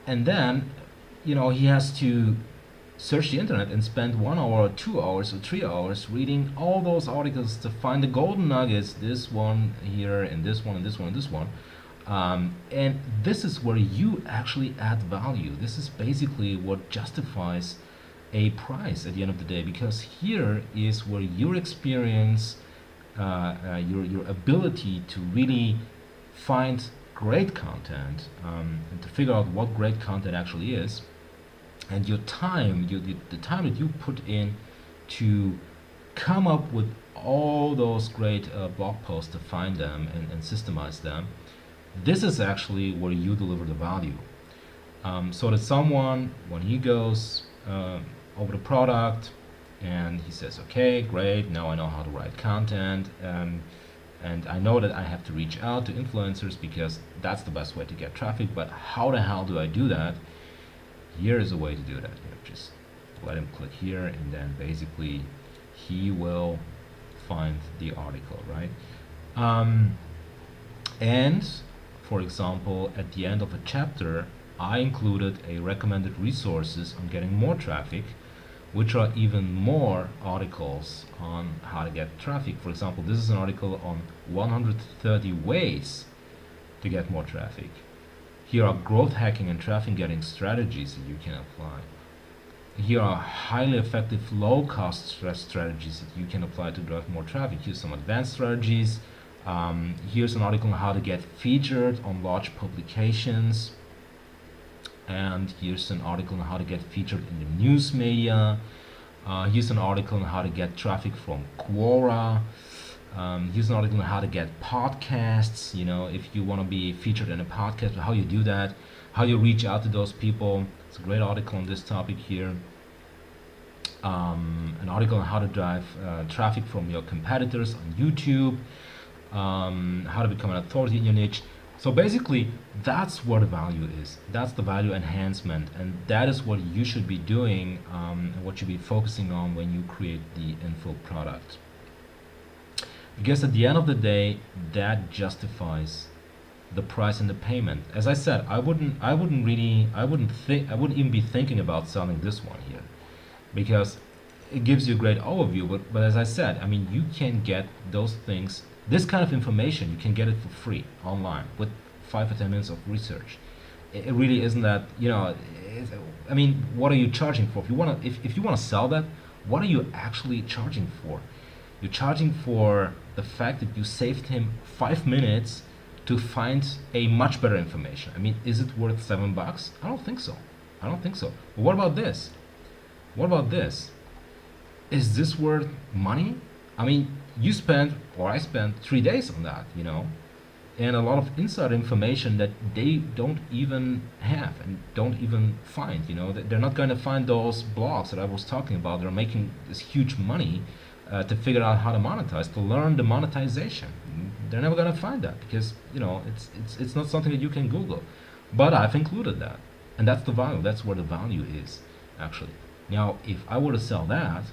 And then, he has to search the internet and spend 1 hour or 2 hours or 3 hours reading all those articles to find the golden nuggets, this one here and this one and this one and this one. And this is where you actually add value. This is basically what justifies a price at the end of the day, because here is where your experience, your ability to really find great content, and to figure out what great content actually is, and your time, the time that you put in to come up with all those great blog posts to find them and systemize them. This is actually where you deliver the value. So that someone, when he goes over the product and he says, okay, great, now I know how to write content, and I know that I have to reach out to influencers because that's the best way to get traffic, but how the hell do I do that? Here is a way to do that. Just let him click here, and then basically he will find the article, right? And for example, at the end of a chapter, I included a recommended resources on getting more traffic, which are even more articles on how to get traffic. For example, this is an article on 130 ways to get more traffic. Here are growth hacking and traffic getting strategies that you can apply. Here are highly effective low-cost strategies that you can apply to drive more traffic. Here's some advanced strategies. Here's an article on how to get featured on large publications. And here's an article on how to get featured in the news media. Here's an article on how to get traffic from Quora. Here's an article on how to get podcasts. If you want to be featured in a podcast, how you do that, how you reach out to those people. It's a great article on this topic here. An article on how to drive traffic from your competitors on YouTube. How to become an authority in your niche. So basically, that's what the value is. That's the value enhancement, and that is what you should be doing, and what you should be focusing on when you create the info product. Because at the end of the day, that justifies the price and the payment. As I said, I wouldn't even be thinking about selling this one here, because it gives you a great overview. But as I said, I mean, you can get those things, this kind of information, you can get it for free online with 5 or 10 minutes of research. It really isn't that, I mean, what are you charging for? If you wanna sell that, what are you actually charging for? You're charging for the fact that you saved him 5 minutes to find a much better information. I mean, is it worth $7? I don't think so. I don't think so. But what about this? What about this? Is this worth money? I mean, I spent 3 days on that, and a lot of inside information that they don't even have and don't even find. They're not going to find those blogs that I was talking about. They're making this huge money to figure out how to monetize, to learn the monetization. They're never going to find that because it's not something that you can Google. But I've included that, and that's the value. That's where the value is actually. Now, if I were to sell that,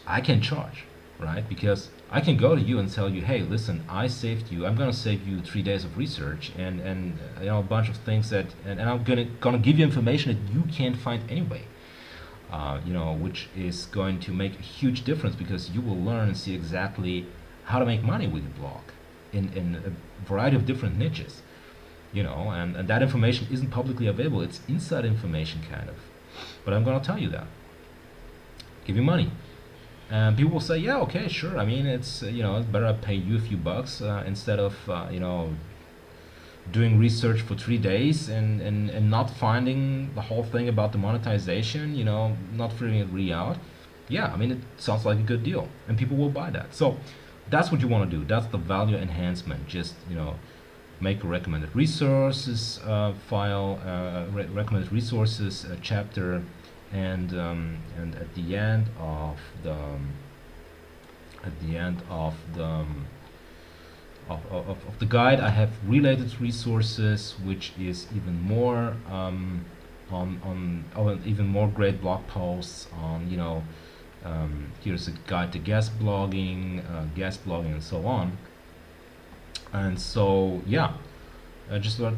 I can charge, right? Because I can go to you and tell you, hey, listen, I saved you. I'm gonna save you 3 days of research and a bunch of things and I'm gonna give you information that you can't find anyway. Which is going to make a huge difference because you will learn and see exactly how to make money with your blog in a variety of different niches. And that information isn't publicly available. It's inside information kind of. But I'm gonna tell you that. Give you money. And people will say, yeah, okay, sure. I mean, it's better I pay you a few bucks instead of doing research for 3 days and not finding the whole thing about the monetization. Not figuring it really out. Yeah, I mean, it sounds like a good deal, and people will buy that. So that's what you want to do. That's the value enhancement. Just make a recommended resources file, recommended resources chapter. And at the end of the guide, I have related resources, which is even more even more great blog posts on here's a guide to guest blogging, and so on. And so yeah, just let